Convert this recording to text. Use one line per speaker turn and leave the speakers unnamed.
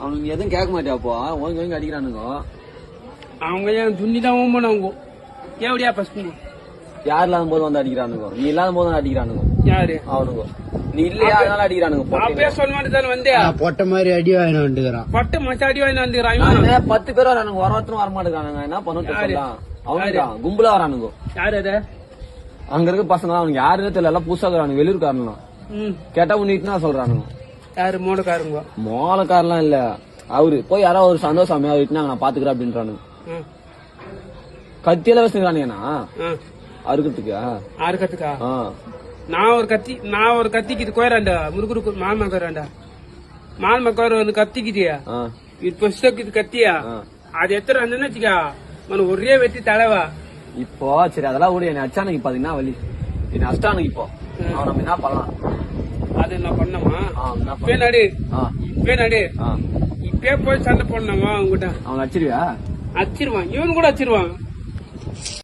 அவனுக்கு எதுவும் கேட்க மாட்டியாப்போ ஓங்கி ஓங்கி அடிக்கிறானுங்க.
அவங்க என் துணிதான் ஓம்பனவங்க எப்படியா பசங்க
யார் இல்லாத போது வந்து அடிக்கிறானுங்க, நீ இல்லாத போது அடிக்கிறானுங்க.
யாரு
அவனுங்க நீ இல்லையா அதனால அடிக்கிறானுங்க.
அப்பயே சொல்ல மாட்டேன் வந்தே
பொட்ட மாதிரி அடி வாங்கி வந்துக்கிறான்.
பட்டு மச்ச அடி வாங்கி வந்துக்கிறான்.
10 பேர் வரானுங்க, ஒருத்தரும் வரமாட்டேங்கிறானுங்க. என்ன பண்ண அவனுக்கு கும்பலா வரானுங்க.
யாரு அது
அங்க இருக்க பசங்க அவனுக்கு யாருன்னு தெரியல, எல்லாம் புதுசா இருக்கிறானுங்க, வெளியூர்காரனுங்க. கேட்டா உன்னிட்டுனா சொல்றானுங்க.
யாரு மோளக்காரங்க?
மோளக்காரெல்லாம் இல்ல, அவரு போய் யாராவது ஒரு சந்தோஷம் விட்டுனாங்க நான் பாத்துக்கிறேன் அப்படின்றானுங்க. கத்தியில வச்சுக்கிறானுங்கண்ணா அறுக்கிறதுக்கு.
அறுக்கிறதுக்கா? நான் ஒரு கத்திக்கிட்டு கோயறாண்டா முருகுருக்கு மாமா கோயறாண்டா மாமா கோயற வந்து கத்திக்கிட்டியா இது கத்தியா அது எத்தனை வந்து வச்சுக்கா மன ஒரே வெட்டி தலைவா.
இப்போ சரி அதெல்லாம் கூட என்ன அச்சானுக்கு பாத்தீங்கன்னா வலி என்ன அஷ்டானுக்கு. இப்போ அவன் நம்ம என்ன பண்ணலாம்?
அது என்ன பண்ணமா இப்பே நடு இப்பே போய் சண்டை போடணுமா அவங்ககிட்ட?
அவன் அடிச்சிருவியா?
அச்சிருவான், இவன் கூட அச்சிருவான்.